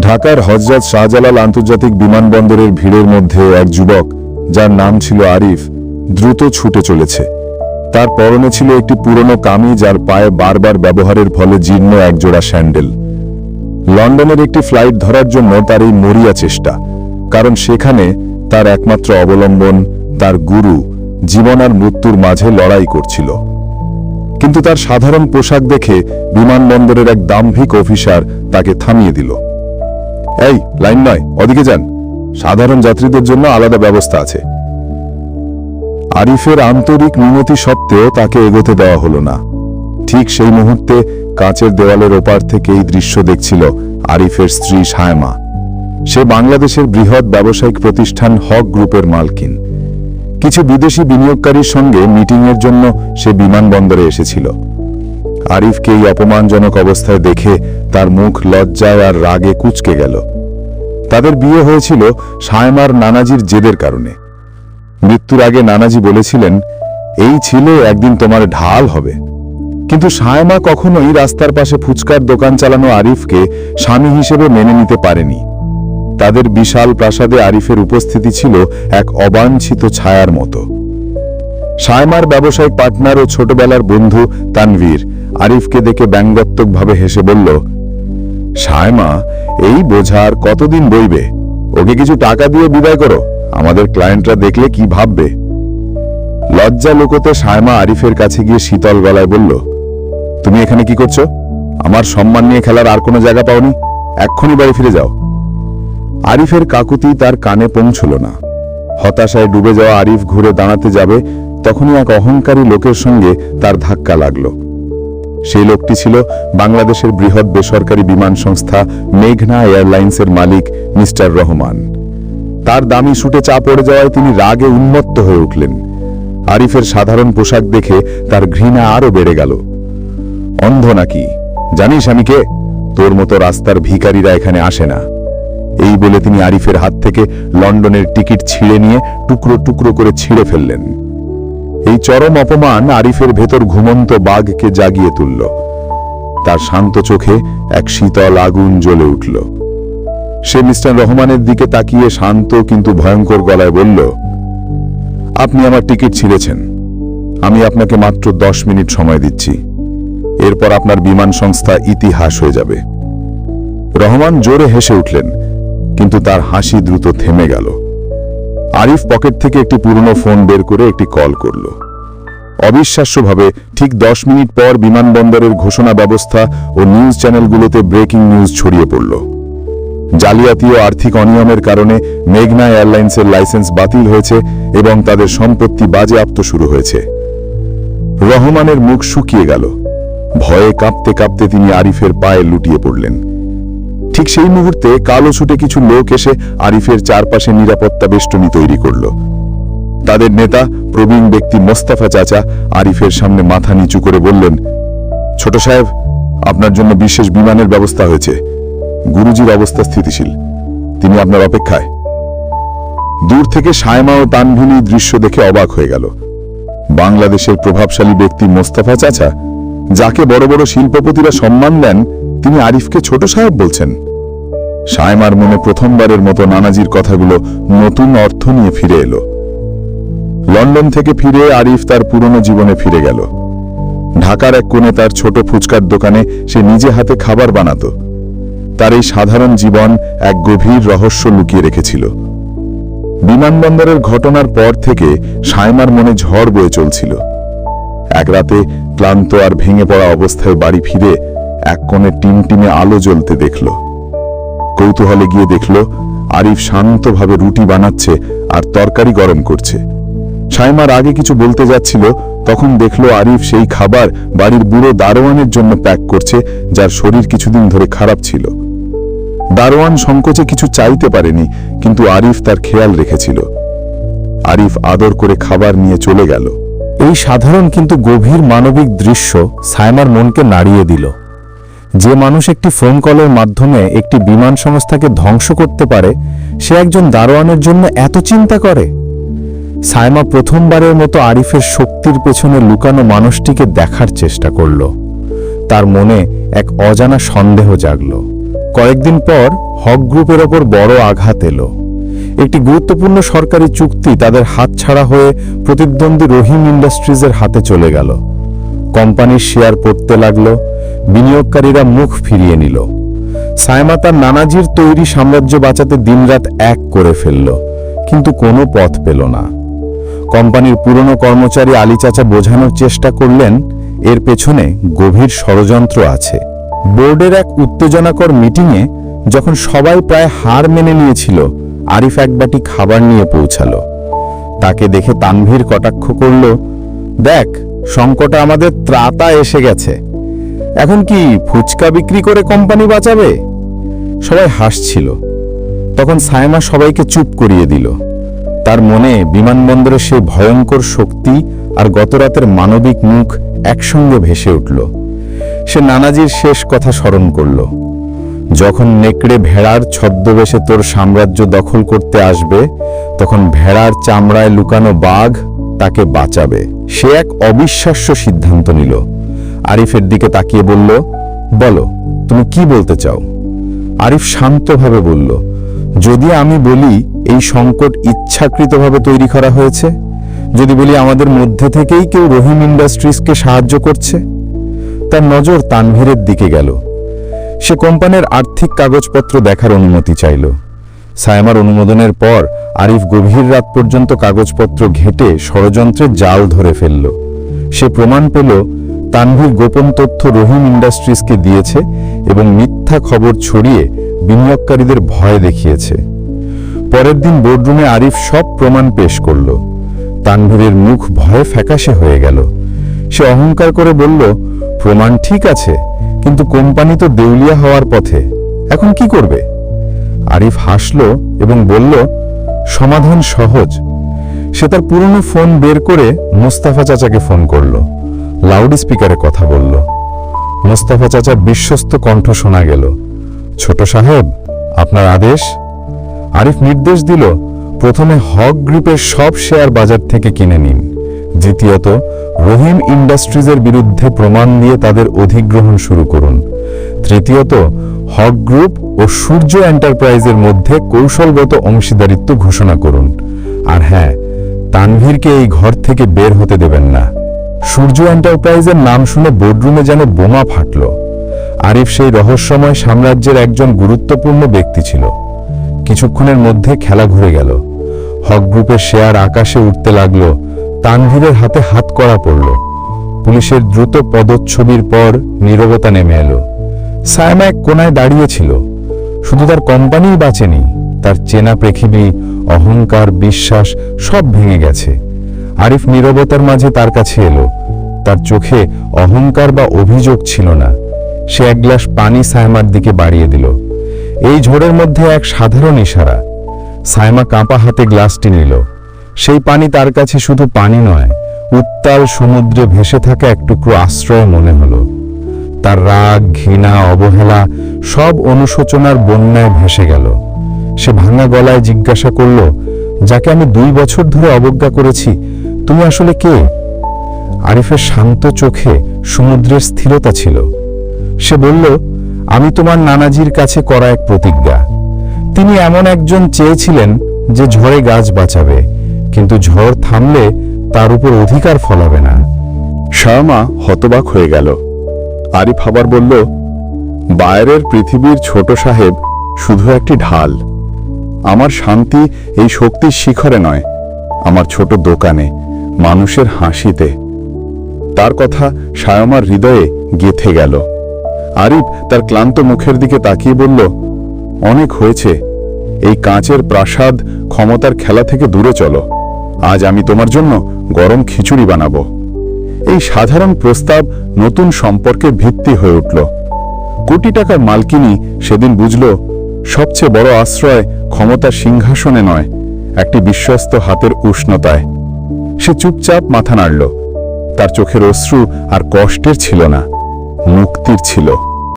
ঢাকার হযরত শাহজালাল আন্তর্জাতিক বিমানবন্দরের ভিড়ের মধ্যে এক যুবক, যার নাম ছিল আরিফ, দ্রুত ছুটে চলেছে। তার পরনে ছিল একটি পুরনো কামিজ আর পায়ে বারবার ব্যবহারের ফলে জীর্ণ একজোড়া স্যান্ডেল। লন্ডনের একটি ফ্লাইট ধরার জন্য তার এই মরিয়া চেষ্টা, কারণ সেখানে তার একমাত্র অবলম্বন, তার গুরু, জীবন আর মৃত্যুর মাঝে লড়াই করছিল। কিন্তু তার সাধারণ পোশাক দেখে বিমানবন্দরের এক দাম্ভিক অফিসার তাকে থামিয়ে দিল। এই, লাইন নয়, ওদিকে যান, সাধারণ যাত্রীদের জন্য আলাদা ব্যবস্থা আছে। আরিফের আন্তরিক মিনতি সত্ত্বেও তাকে এগোতে দেওয়া হলো না। ঠিক সেই মুহূর্তে কাঁচের দেওয়ালের ওপার থেকে এই দৃশ্য দেখছিল আরিফের স্ত্রী শায়মা। সে বাংলাদেশের বৃহৎ ব্যবসায়িক প্রতিষ্ঠান হক গ্রুপের মালকিন। কিছু বিদেশি বিনিয়োগকারীর সঙ্গে মিটিংয়ের জন্য সে বিমানবন্দরে এসেছিল। আরিফকে এই অপমানজনক অবস্থায় দেখে তার মুখ লজ্জায় আর রাগে কুঁচকে গেল। তাদের বিয়ে হয়েছিল শায়মার নানাজির জেদের কারণে। মৃত্যুর আগে নানাজি বলেছিলেন, এই ছেলে একদিন তোমার ঢাল হবে। কিন্তু শায়মা কখনোই রাস্তার পাশে ফুচকার দোকান চালানো আরিফকে স্বামী হিসেবে মেনে নিতে পারেনি। তাদের বিশাল প্রাসাদে আরিফের উপস্থিতি ছিল এক অবাঞ্ছিত ছায়ার মতো। শায়মার ব্যবসায়িক পার্টনার ও ছোটবেলার বন্ধু তানভীর আরিফকে দেখে ব্যঙ্গাত্মকভাবে হেসে বলল, শায়মা, এই বোঝা আর কতদিন বইবে? ওকে কিছু টাকা দিয়ে বিদায় করো, আমাদের ক্লায়েন্টরা দেখলে কি ভাববে? লজ্জা লুকোতে শায়মা আরিফের কাছে গিয়ে শীতল গলায় বলল, তুমি এখানে কি করছো? আমার সম্মান নিয়ে খেলার আর কোনো জায়গা পাওনি? এক্ষুনি বাড়ি ফিরে যাও। আরিফের কাকুতি তার কানে পৌঁছল না। হতাশায় ডুবে যাওয়া আরিফ ঘুরে দাঁড়াতে যাবে, তখনই এক অহংকারী লোকের সঙ্গে তার ধাক্কা লাগল। সেই লোকটি ছিল বাংলাদেশের বৃহৎ বেসরকারি বিমান সংস্থা মেঘনা এয়ারলাইন্সের মালিক মিস্টার রহমান। তার দামি শুটে চা পড়ে যাওয়ায় তিনি রাগে উন্মত্ত হয়ে উঠলেন। আরিফের সাধারণ পোশাক দেখে তার ঘৃণা আরো বেড়ে গেল। অন্ধ নাকি? জানিস আমি কে? তোর মতো রাস্তার ভিখারিরা এখানে আসে না। এই বলে তিনি আরিফের হাত থেকে লন্ডনের টিকিট ছিঁড়ে নিয়ে টুকরো টুকরো করে ছিঁড়ে ফেললেন। এই চরম অপমান আরিফের ভেতর ঘুমন্ত বাঘকে জাগিয়ে তুলল। তার শান্ত চোখে এক শীতল আগুন জ্বলে উঠল। সে মিস্টার রহমানের দিকে তাকিয়ে শান্ত কিন্তু ভয়ঙ্কর গলায় বলল, আপনি আমার টিকিট ছিঁড়েছেন। আমি আপনাকে মাত্র 10 মিনিট সময় দিচ্ছি। এরপর আপনার বিমান সংস্থা ইতিহাস হয়ে যাবে। রহমান জোরে হেসে উঠলেন, কিন্তু তার হাসি দ্রুত থেমে গেল। আরিফ পকেট থেকে একটি পুরনো ফোন বের করে একটি কল করল। অবিশ্বাস্যভাবে ঠিক 10 মিনিট পর বিমানবন্দরের ঘোষণা ব্যবস্থা ও নিউজ চ্যানেলগুলোতে ব্রেকিং নিউজ ছড়িয়ে পড়ল। জালিয়াতি ও আর্থিক অনিয়মের কারণে মেঘনা এয়ারলাইন্সের লাইসেন্স বাতিল হয়েছে এবং তাদের সম্পত্তি বাজেয়াপ্ত শুরু হয়েছে। রহমানের মুখ শুকিয়ে গেল। ভয়ে কাঁপতে কাঁপতে তিনি আরিফের পায়ে লুটিয়ে পড়লেন। ঠিক সেই মুহূর্তে কালো ছুটে কিছু লোক এসে আরিফের চারপাশে নিরাপত্তা বেষ্টনী তৈরি করল। তাদের নেতা প্রবীণ ব্যক্তি মোস্তাফা চাচা আরিফের সামনে মাথা নিচু করে বললেন, ছোট সাহেব, আপনার জন্য বিশেষ বিমানের ব্যবস্থা হয়েছে। গুরুজির অবস্থা স্থিতিশীল, তিনি আপনার অপেক্ষায়। দূর থেকে শায়মা ও তানভীর দৃশ্য দেখে অবাক হয়ে গেল। বাংলাদেশের প্রভাবশালী ব্যক্তি মোস্তাফা চাচা, যাকে বড় বড় শিল্পপতিরা সম্মান দেন, তিনি আরিফকে ছোট সাহেব বলছেন। শায়মার মনে প্রথমবারের মতো নানাজির কথাগুলো নতুন অর্থ নিয়ে ফিরে এলো। লন্ডন থেকে ফিরে আরিফ তার পুরনো জীবনে ফিরে গেল। ঢাকার এক কোণে তার ছোট ফুচকার দোকানে সে নিজে হাতে খাবার বানাতো। তার এই সাধারণ জীবন এক গভীর রহস্য লুকিয়ে রেখেছিল। বিমানবন্দরের ঘটনার পর থেকে শায়মার মনে ঝড় বয়ে চলছিল। এক রাতে ক্লান্ত আর ভেঙে পড়া অবস্থায় বাড়ি ফিরে এক কোণে টিমটিমে আলো জ্বলতে দেখল। কৌতূহলে গিয়ে দেখল আরিফ শান্তভাবে রুটি বানাচ্ছে আর তরকারি গরম করছে। শায়মার আগে কিছু বলতে যাচ্ছিল, তখন দেখল আরিফ সেই খাবার বাড়ির বুড়ো দারোয়ানের জন্য প্যাক করছে, যার শরীর কিছুদিন ধরে খারাপ ছিল। দারোয়ান সংকোচে কিছু চাইতে পারেনি, কিন্তু আরিফ তার খেয়াল রেখেছিল। আরিফ আদর করে খাবার নিয়ে চলে গেল। এই সাধারণ কিন্তু গভীর মানবিক দৃশ্য শায়মার মনকে নাড়িয়ে দিল। যে মানুষ একটি ফোন কলের মাধ্যমে একটি বিমান সংস্থাকে ধ্বংস করতে পারে, সে একজন দারোয়ানের জন্য এত চিন্তা করে। শায়মা প্রথমবারের মতো আরিফের শক্তির পেছনে লুকানো মানুষটিকে দেখার চেষ্টা করল। তার মনে এক অজানা সন্দেহ জাগল। কয়েকদিন পর হক গ্রুপের ওপর বড় আঘাত এলো। একটি গুরুত্বপূর্ণ সরকারি চুক্তি তাদের হাতছাড়া হয়ে প্রতিদ্বন্দ্বী রহিম ইন্ডাস্ট্রিজের হাতে চলে গেল। কোম্পানির শেয়ার পড়তে লাগল, বিনিয়োগকারীরা মুখ ফিরিয়ে নিল। সায়মা তার নানাজির তৈরি সাম্রাজ্য বাঁচাতে দিনরাত এক করে ফেলল, কিন্তু কোনো পথ পেল না। কোম্পানির পুরনো কর্মচারী আলী চাচা বোঝানোর চেষ্টা করলেন এর পেছনে গভীর ষড়যন্ত্র আছে। বোর্ডের এক উত্তেজনাকর মিটিংয়ে যখন সবাই প্রায় হার মেনে নিয়েছিল, আরিফ এক বাটি খাবার নিয়ে পৌঁছালো। তাকে দেখে তানভীর কটাক্ষ করল, দেখ সংকটে আমাদের ত্রাতা এসে গেছে, এখন কি ফুচকা বিক্রি করে কোম্পানি বাঁচাবে? সবাই হাসছিল। তখন সায়মা সবাইকে চুপ করিয়ে দিল। তার মনে বিমানবন্দরে সেই ভয়ঙ্কর শক্তি আর গতরাতের মানবিক মুখ একসঙ্গে ভেসে উঠল। সে নানাজির শেষ কথা স্মরণ করল, যখন নেকড়ে ভেড়ার ছদ্মবেশে তোর সাম্রাজ্য দখল করতে আসবে, তখন ভেড়ার চামড়ায় লুকানো বাঘ তাকে বাঁচাবে। সে এক অবিশ্বাস্য সিদ্ধান্ত নিল। আরিফের দিকে তাকিয়ে বলল, বলো তুমি কি বলতে চাও? আরিফ শান্তভাবে বলল, যদি আমি বলি এই সংকট ইচ্ছাকৃতভাবে তৈরি করা হয়েছে, যদি বলি আমাদের মধ্যে থেকেই কেউ রহিম ইন্ডাস্ট্রিজকে সাহায্য করছে। তার নজর তানভীরের দিকে গেল। সে কোম্পানির আর্থিক কাগজপত্র দেখার অনুমতি চাইল। সায়মার অনুমোদনের পর আরিফ গভীর রাত পর্যন্ত কাগজপত্র ঘেঁটে ষড়যন্ত্রের জাল ধরে ফেলল। সে প্রমাণ পেল তানভীর গোপন তথ্য রহিম ইন্ডাস্ট্রিজকে দিয়েছে এবং মিথ্যা খবর ছড়িয়ে বিনিয়োগকারীদের ভয় দেখিয়েছে। পরের দিন বোর্ডরুমে আরিফ সব প্রমাণ পেশ করল। তানভীরের মুখ ভয়ে ফ্যাকাশে হয়ে গেল। সে অহংকার করে বলল, প্রমাণ ঠিক আছে, কিন্তু কোম্পানি তো দেউলিয়া হওয়ার পথে, এখন কি করবে? আরিফ হাসল এবং বলল, সমাধান সহজ। সে তার পুরনো ফোন বের করে মোস্তাফা চাচাকে ফোন করল। লাউড স্পিকারে কথা বলল। মোস্তাফা চাচার বিশ্বস্ত কণ্ঠ শোনা গেল, ছোট সাহেব, আপনার আদেশ? আরিফ নির্দেশ দিল, প্রথমে হক গ্রুপের সব শেয়ার বাজার থেকে কিনে নিন। দ্বিতীয়ত, রহিম ইন্ডাস্ট্রিজের বিরুদ্ধে প্রমাণ দিয়ে তাদের অধিগ্রহণ শুরু করুন। তৃতীয়ত, হক গ্রুপ ও সূর্য এন্টারপ্রাইজের মধ্যে কৌশলগত অংশীদারিত্ব ঘোষণা করুন। আর হ্যাঁ, তানভীরকে এই ঘর থেকে বের হতে দেবেন না। সূর্য এন্টারপ্রাইজের নাম শুনে বোর্ডরুমে যেন বোমা ফাটল। আরিফ সেই রহস্যময় সাম্রাজ্যের একজন গুরুত্বপূর্ণ ব্যক্তি ছিল। কিছুক্ষণের মধ্যে খেলা ঘুরে গেল। হক গ্রুপের শেয়ার আকাশে উঠতে লাগলো। তানভীরের হাতে হাত করা পড়ল। পুলিশের দ্রুত পদচ্ছবির পর নীরবতা নেমে এলো। সায়মা এক কোনায় দাঁড়িয়েছিল। শুধু তার কোম্পানিই বাঁচেনি, তার চেনা পৃথিবী, অহংকার, বিশ্বাস সব ভেঙে গেছে। আরিফ নীরবতার মাঝে তার কাছে এলো। তার চোখে অহংকার বা অভিযোগ ছিল না। সে এক গ্লাস পানি সায়মার দিকে বাড়িয়ে দিল। এই ঝড়ের মধ্যে এক সাধারণ ইশারা। সায়মা কাঁপা হাতে গ্লাসটি নিল। সেই পানি তার কাছে শুধু পানি নয়, উত্তাল সমুদ্রে ভেসে থাকা এক টুকরো আশ্রয় মনে হলো। তার রাগ, ঘৃণা, অবহেলা সব অনুশোচনার বন্যায় ভেসে গেল। সে ভাঙা গলায় জিজ্ঞাসা করল, যাকে আমি 2 বছর ধরে অবজ্ঞা করেছি, তুমি আসলে কে? আরিফের শান্ত চোখে সমুদ্রের স্থিরতা ছিল। সে বলল, আমি তোমার নানাজির কাছে করা এক প্রতিজ্ঞা। তিনি এমন একজন চেয়েছিলেন যে ঝড়ে গাছ বাঁচাবে, কিন্তু ঝড় থামলে তার উপর অধিকার ফলাবে না। শায়মা হতবাক হয়ে গেল। আরিফ আবার বলল, বাইরের পৃথিবীর ছোট সাহেব শুধু একটি ঢাল। আমার শান্তি এই শক্তির শিখরে নয়, আমার ছোট দোকানে, মানুষের হাসিতে। তার কথা শায়মার হৃদয়ে গেঁথে গেল। আরিফ তার ক্লান্ত মুখের দিকে তাকিয়ে বলল, অনেক হয়েছে। এই কাঁচের প্রাসাদ ক্ষমতার খেলা থেকে দূরে চলো। আজ আমি তোমার জন্য গরম খিচুড়ি বানাবো। এই সাধারণ প্রস্তাব নতুন সম্পর্কের ভিত্তি হয়ে উঠল। কোটি টাকার মালকিনী সেদিন বুঝল, সবচেয়ে বড় আশ্রয় ক্ষমতার সিংহাসনে নয়, একটি বিশ্বস্ত হাতের উষ্ণতায়। সে চুপচাপ মাথা নাড়ল। তার চোখের অশ্রু আর কষ্টের ছিল না, মুক্তির ছিল।